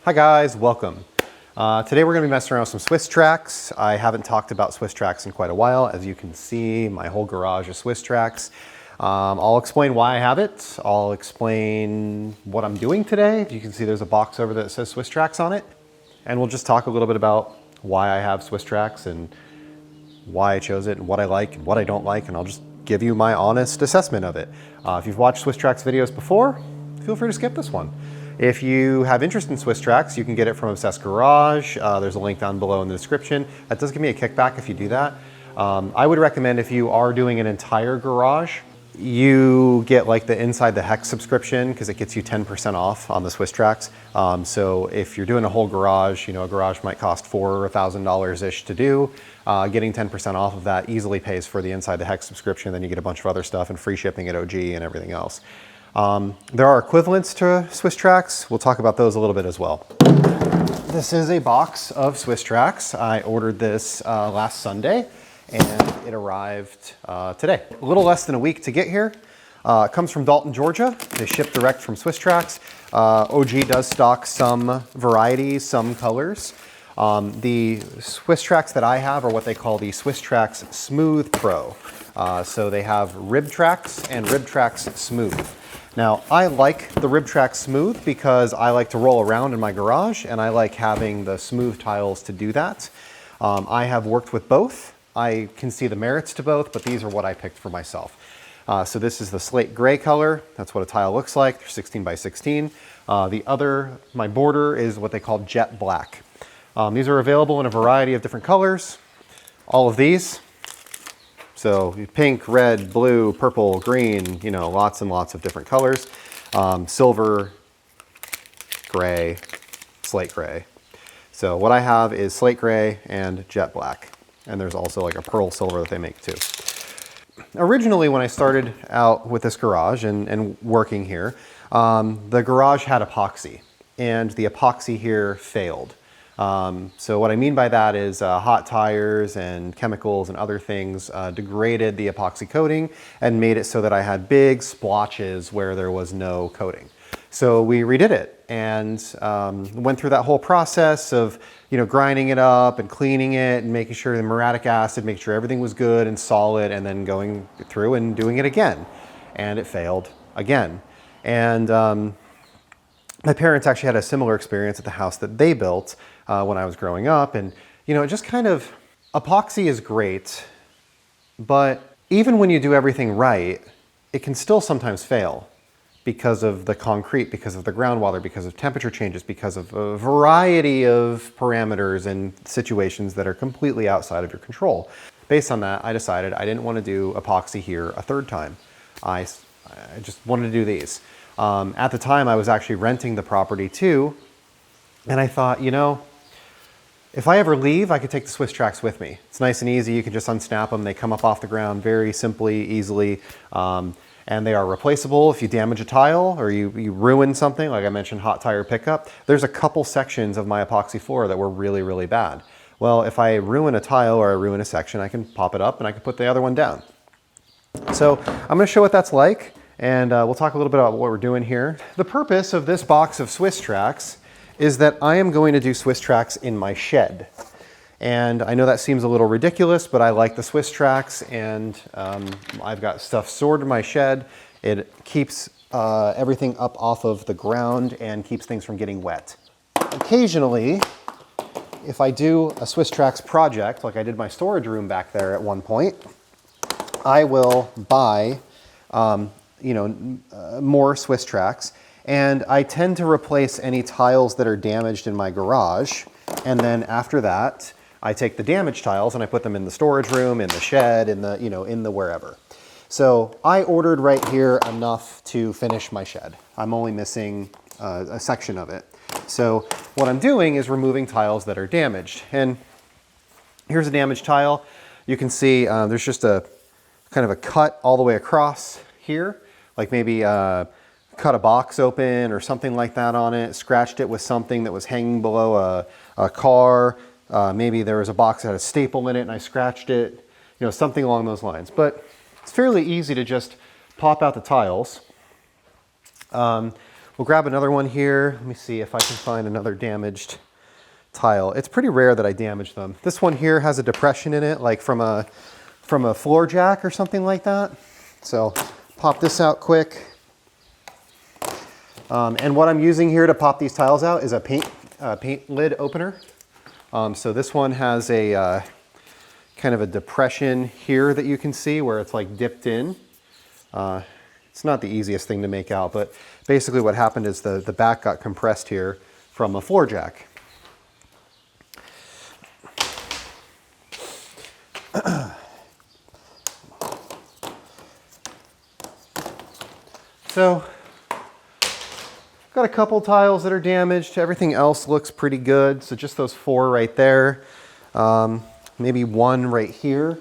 Hi guys, welcome. Today we're going to be messing around with some Swisstrax. I haven't talked about Swisstrax in quite a while. As you can see, my whole garage is Swisstrax. I'll explain why I have it. I'll explain what I'm doing today. You can see there's a box over there that says Swisstrax on it. And we'll just talk a little bit about why I have Swisstrax and why I chose it and what I like and what I don't like, and I'll just give you my honest assessment of it. If you've watched Swisstrax videos before, feel free to skip this one. If you have interest in Swisstrax, you can get it from Obsessed Garage. There's a link down below in the description. That does give me a kickback if you do that. I would recommend if you are doing an entire garage, you get like the Inside the Hex subscription because it gets you 10% off on the Swisstrax. So if you're doing a whole garage, you know, a garage might cost $4,000 or $1,000-ish to do. Getting 10% off of that easily pays for the Inside the Hex subscription. Then you get a bunch of other stuff and free shipping at OG and everything else. There are equivalents to Swisstrax. We'll talk about those a little bit as well. This is a box of Swisstrax. I ordered this last Sunday and it arrived today. A little less than a week to get here. It comes from Dalton, Georgia. They ship direct from Swisstrax. OG does stock some varieties, some colors. The Swisstrax that I have are what they call the Swisstrax Smooth Pro. So they have RibTrax and RibTrax Smooth. Now, I like the RibTrax Smooth because I like to roll around in my garage and I like having the smooth tiles to do that. I have worked with both. I can see the merits to both, but these are what I picked for myself. So this is the slate gray color. That's what a tile looks like. They're 16 by 16. My border is what they call jet black. These are available in a variety of different colors. All of these. So pink, red, blue, purple, green, you know, lots and lots of different colors. Silver, gray, slate gray. So what I have is slate gray and jet black. And there's also like a pearl silver that they make too. Originally, when I started out with this garage and working here, the garage had epoxy and the epoxy here failed. So what I mean by that is hot tires and chemicals and other things degraded the epoxy coating and made it so that I had big splotches where there was no coating. So we redid it and went through that whole process of, you know, grinding it up and cleaning it and making sure the muriatic acid, making sure everything was good and solid, and then going through and doing it again. And it failed again. And my parents actually had a similar experience at the house that they built when I was growing up. And, you know, it just kind of, epoxy is great, but even when you do everything right, it can still sometimes fail because of the concrete, because of the groundwater, because of temperature changes, because of a variety of parameters and situations that are completely outside of your control. Based on that, I decided I didn't want to do epoxy here a third time. I just wanted to do these. At the time, I was actually renting the property too, and I thought, you know, if I ever leave, I could take the Swisstrax with me. It's nice and easy. You can just unsnap them. They come up off the ground very simply, easily, and they are replaceable if you damage a tile or you ruin something, like I mentioned, hot tire pickup. There's a couple sections of my epoxy floor that were really, really bad. Well, if I ruin a tile or I ruin a section, I can pop it up and I can put the other one down. So I'm going to show what that's like. And we'll talk a little bit about what we're doing here. The purpose of this box of Swisstrax is that I am going to do Swisstrax in my shed. And I know that seems a little ridiculous, but I like the Swisstrax, and I've got stuff stored in my shed. It keeps everything up off of the ground and keeps things from getting wet. Occasionally, if I do a Swisstrax project, like I did my storage room back there at one point, I will buy more Swisstrax, and I tend to replace any tiles that are damaged in my garage, and then after that I take the damaged tiles and I put them in the storage room, in the shed, in the wherever. So I ordered right here enough to finish my shed. I'm only missing a section of it. So what I'm doing is removing tiles that are damaged, and here's a damaged tile. You can see there's just a kind of a cut all the way across here, like maybe cut a box open or something like that on it, scratched it with something that was hanging below a car. Maybe there was a box that had a staple in it and I scratched it, you know, something along those lines. But it's fairly easy to just pop out the tiles. We'll grab another one here. Let me see if I can find another damaged tile. It's pretty rare that I damage them. This one here has a depression in it, like from a floor jack or something like that. So pop this out quick. And what I'm using here to pop these tiles out is a paint lid opener. So this one has a kind of a depression here that you can see where it's like dipped in. It's not the easiest thing to make out, but basically what happened is the back got compressed here from a floor jack. So, got a couple tiles that are damaged. Everything else looks pretty good. So just those 4 right there. Maybe 1 right here.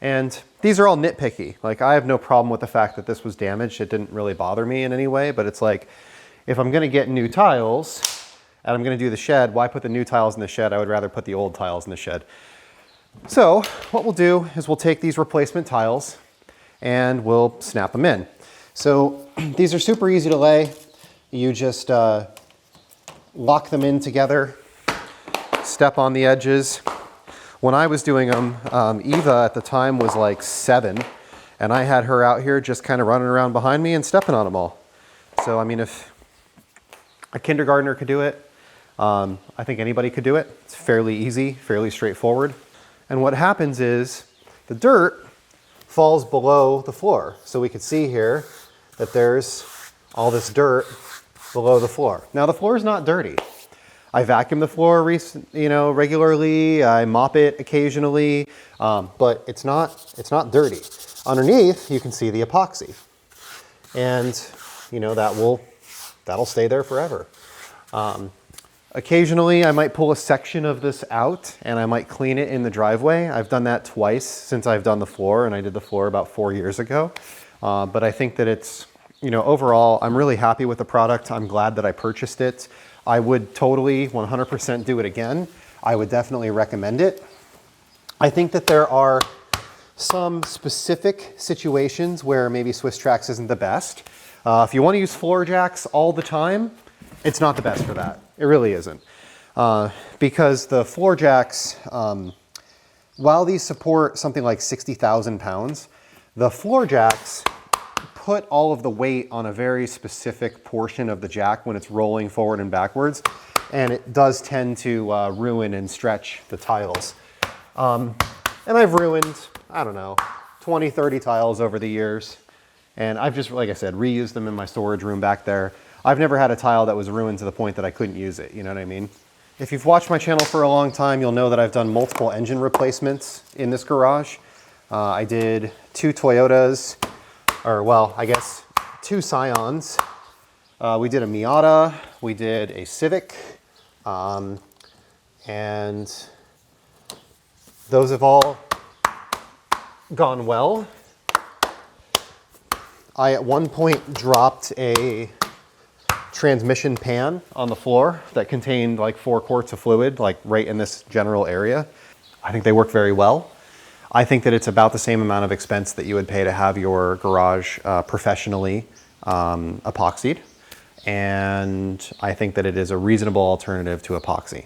And these are all nitpicky. Like, I have no problem with the fact that this was damaged. It didn't really bother me in any way, but it's like, if I'm gonna get new tiles and I'm gonna do the shed, why put the new tiles in the shed? I would rather put the old tiles in the shed. So what we'll do is we'll take these replacement tiles and we'll snap them in. So these are super easy to lay. You just lock them in together, step on the edges. When I was doing them, Eva at the time was like 7, and I had her out here just kind of running around behind me and stepping on them all. So, I mean, if a kindergartner could do it, I think anybody could do it. It's fairly easy, fairly straightforward. And what happens is the dirt falls below the floor. So we could see here that there's all this dirt below the floor. Now the floor is not dirty. I vacuum the floor regularly, I mop it occasionally, but it's not dirty. Underneath, you can see the epoxy. And that'll stay there forever. Occasionally, I might pull a section of this out and I might clean it in the driveway. I've done that twice since I've done the floor, and I did the floor about 4 years ago. But I think that it's, overall, I'm really happy with the product. I'm glad that I purchased it. I would totally 100% do it again. I would definitely recommend it. I think that there are some specific situations where maybe Swisstrax isn't the best. If you want to use floor jacks all the time, it's not the best for that. It really isn't. Because the floor jacks, while these support something like 60,000 pounds, the floor jacks put all of the weight on a very specific portion of the jack when it's rolling forward and backwards, and it does tend to ruin and stretch the tiles. And I've ruined, I don't know, 20, 30 tiles over the years, and I've just, like I said, reused them in my storage room back there. I've never had a tile that was ruined to the point that I couldn't use it, you know what I mean? If you've watched my channel for a long time, you'll know that I've done multiple engine replacements in this garage. I did 2 Toyotas, or well, I guess 2 Scions. We did a Miata, we did a Civic, and those have all gone well. I at one point dropped a transmission pan on the floor that contained like 4 quarts of fluid, like right in this general area. I think they work very well. I think that it's about the same amount of expense that you would pay to have your garage professionally epoxied. And I think that it is a reasonable alternative to epoxy.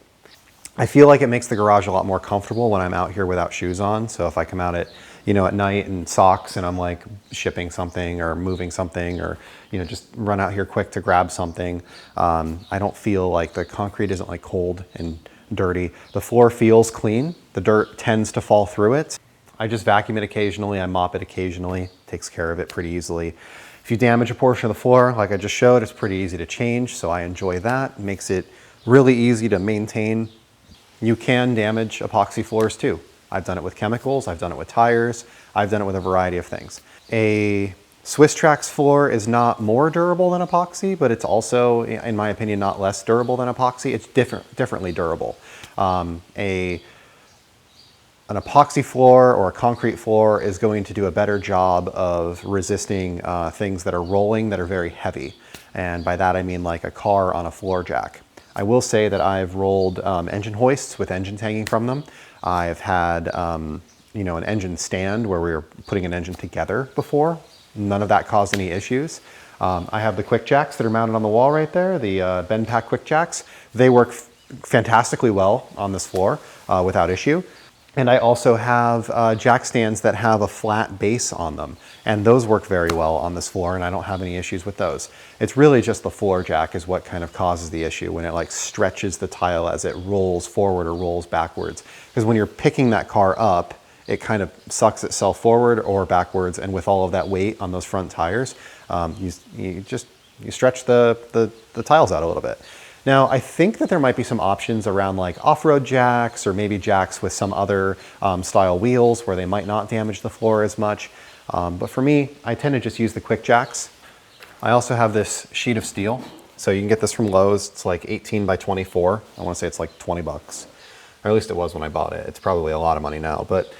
I feel like it makes the garage a lot more comfortable when I'm out here without shoes on. So if I come out at night in socks and I'm like shipping something or moving something, or just run out here quick to grab something, I don't feel like the concrete isn't like cold and dirty. The floor feels clean. The dirt tends to fall through it. I just vacuum it occasionally, I mop it occasionally, takes care of it pretty easily. If you damage a portion of the floor, like I just showed, it's pretty easy to change, so I enjoy that. It makes it really easy to maintain. You can damage epoxy floors too. I've done it with chemicals, I've done it with tires, I've done it with a variety of things. A Swisstrax floor is not more durable than epoxy, but it's also, in my opinion, not less durable than epoxy. It's differently durable. An epoxy floor or a concrete floor is going to do a better job of resisting things that are rolling that are very heavy. And by that I mean like a car on a floor jack. I will say that I've rolled engine hoists with engines hanging from them. I've had you know, an engine stand where we were putting an engine together before. None of that caused any issues. I have the quick jacks that are mounted on the wall right there, the bend pack quick jacks. They work fantastically well on this floor without issue. And I also have jack stands that have a flat base on them, and those work very well on this floor, and I don't have any issues with those. It's really just the floor jack is what kind of causes the issue when it like stretches the tile as it rolls forward or rolls backwards. Because when you're picking that car up, it kind of sucks itself forward or backwards, and with all of that weight on those front tires, you stretch the tiles out a little bit. Now, I think that there might be some options around like off-road jacks or maybe jacks with some other style wheels where they might not damage the floor as much. But for me, I tend to just use the quick jacks. I also have this sheet of steel. So you can get this from Lowe's. It's like 18 by 24. I want to say it's like 20 bucks. Or at least it was when I bought it. It's probably a lot of money now. But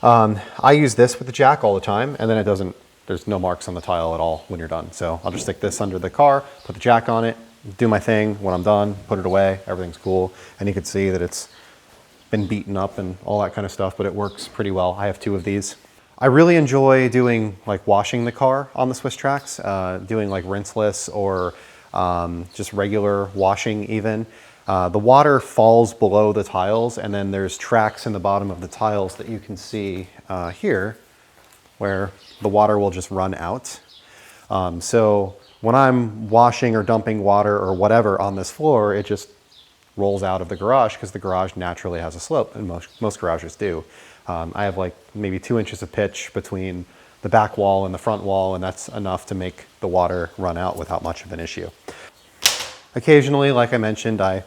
I use this with the jack all the time, and then there's no marks on the tile at all when you're done. So I'll just stick this under the car, put the jack on it, do my thing. When I'm done, put it away, everything's cool. And you can see that it's been beaten up and all that kind of stuff, but it works pretty well. I have 2 of these. I really enjoy doing like washing the car on the Swisstrax, doing like rinseless or just regular washing even. The water falls below the tiles, and then there's tracks in the bottom of the tiles that you can see here where the water will just run out. So when I'm washing or dumping water or whatever on this floor, it just rolls out of the garage because the garage naturally has a slope, and most garages do. I have like maybe 2 inches of pitch between the back wall and the front wall, and that's enough to make the water run out without much of an issue. Occasionally, like I mentioned, I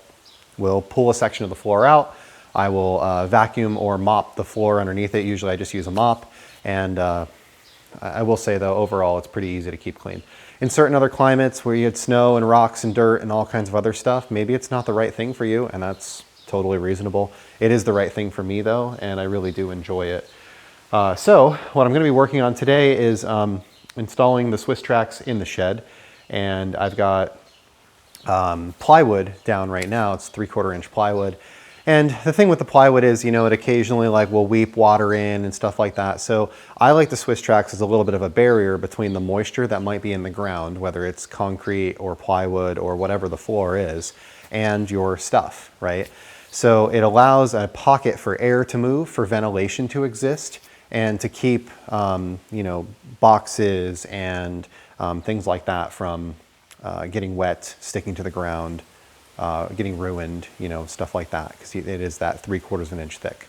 will pull a section of the floor out. I will vacuum or mop the floor underneath it. Usually I just use a mop, and I will say though, overall it's pretty easy to keep clean. In certain other climates where you had snow and rocks and dirt and all kinds of other stuff, maybe it's not the right thing for you, and that's totally reasonable. It is the right thing for me though, and I really do enjoy it. So what I'm going to be working on today is installing the Swisstrax in the shed, and I've got plywood down right now. It's 3/4 inch plywood. And the thing with the plywood is, you know, it occasionally like will weep water in and stuff like that. So I like the Swisstrax as a little bit of a barrier between the moisture that might be in the ground, whether it's concrete or plywood or whatever the floor is, and your stuff, right? So it allows a pocket for air to move, for ventilation to exist, and to keep, you know, boxes and things like that from getting wet, sticking to the ground, getting ruined, you know, stuff like that, because it is that 3/4 inch thick.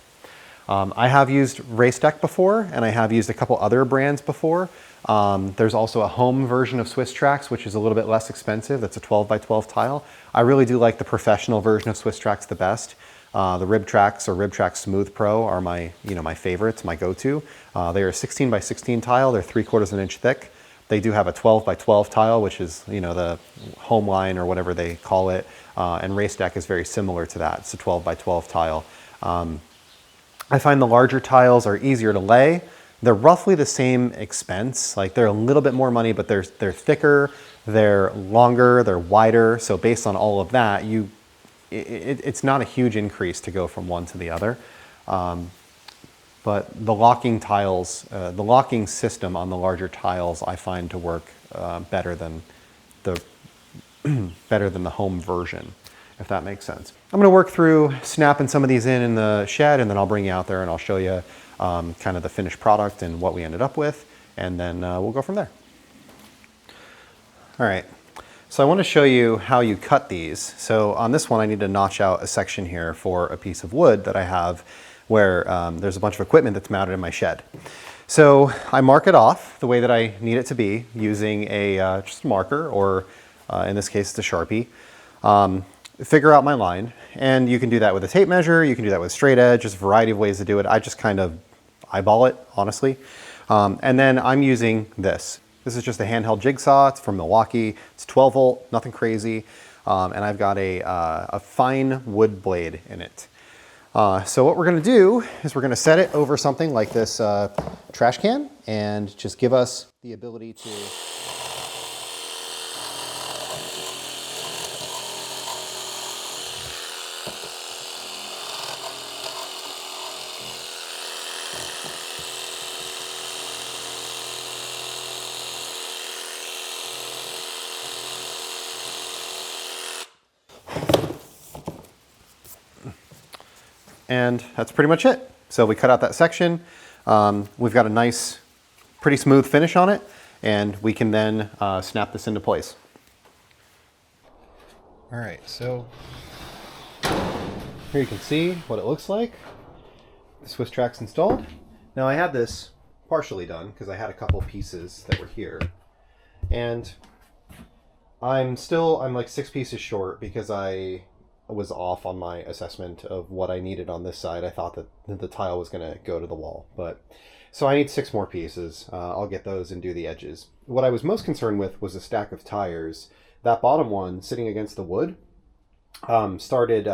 I have used Racetec before, and I have used a couple other brands before. There's also a home version of Swisstrax, which is a little bit less expensive. That's a 12 by 12 tile. I really do like the professional version of Swisstrax the best. The RibTrax or RibTrax Smooth Pro are my, you know, my favorites, my go-to. They are a 16 by 16 tile. They're 3/4 inch thick. They do have a 12 by 12 tile, which is, you know, the home line or whatever they call it. And Racetec is very similar to that. It's a 12 by 12 tile. I find the larger tiles are easier to lay. They're roughly the same expense. Like they're a little bit more money, but they're thicker, they're longer, they're wider. So based on all of that, it's not a huge increase to go from one to the other. But the locking tiles, the locking system on the larger tiles, I find to work better than the home version, if that makes sense. I'm going to work through snapping some of these in the shed, and then I'll bring you out there and I'll show you kind of the finished product and what we ended up with, and then we'll go from there. All right, so I want to show you how you cut these. So on this one, I need to notch out a section here for a piece of wood that I have where there's a bunch of equipment that's mounted in my shed. So I mark it off the way that I need it to be using a just a marker, or in this case, it's a Sharpie. Figure out my line, and you can do that with a tape measure, you can do that with straight edge, just a variety of ways to do it. I just kind of eyeball it, honestly. And then I'm using this. This is just a handheld jigsaw. It's from Milwaukee. It's 12 volt, nothing crazy. And I've got a fine wood blade in it. So what we're gonna do is we're gonna set it over something like this trash can, and just give us the ability to... and that's pretty much it. So we cut out that section. We've got a nice, pretty smooth finish on it, and we can then snap this into place. All right, so here you can see what it looks like. The Swisstrax installed. Now I had this partially done because I had a couple pieces that were here, and I'm like 6 pieces short because I was off on my assessment of what I needed on this side. I thought that the tile was going to go to the wall, but so I need 6 more pieces. I'll get those and do the edges. What I was most concerned with was a stack of tires. That bottom one sitting against the wood started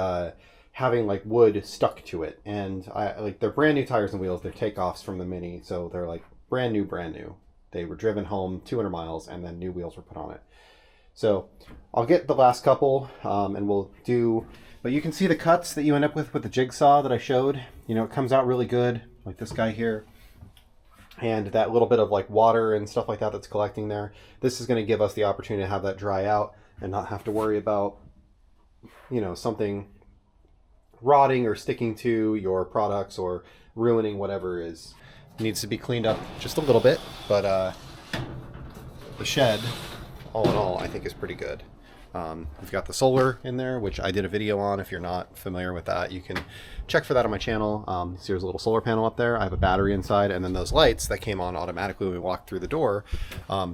having like wood stuck to it, and they're brand new tires and wheels. They're takeoffs from the Mini, so they're like brand new. They were driven home 200 miles and then new wheels were put on it. So I'll get the last couple and we'll do, but you can see the cuts that you end up with the jigsaw that I showed. You know, it comes out really good, like this guy here. And that little bit of like water and stuff like that that's collecting there. This is going to give us the opportunity to have that dry out and not have to worry about, you know, something rotting or sticking to your products or ruining whatever needs to be cleaned up just a little bit. But the shed, all in all, I think is pretty good. We've got the solar in there, which I did a video on. If you're not familiar with that, you can check for that on my channel. So there's a little solar panel up there. I have a battery inside, and then those lights that came on automatically when we walked through the door,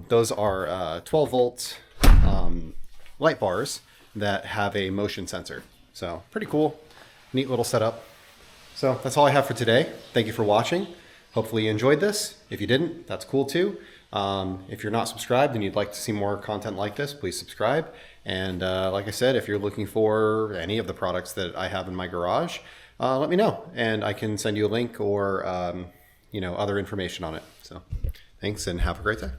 those are 12 volt light bars that have a motion sensor. So pretty cool, neat little setup. So that's all I have for today. Thank you for watching. Hopefully you enjoyed this. If you didn't, that's cool too. If you're not subscribed and you'd like to see more content like this, please subscribe. And like I said, if you're looking for any of the products that I have in my garage, let me know and I can send you a link or you know, other information on it. So thanks and have a great day.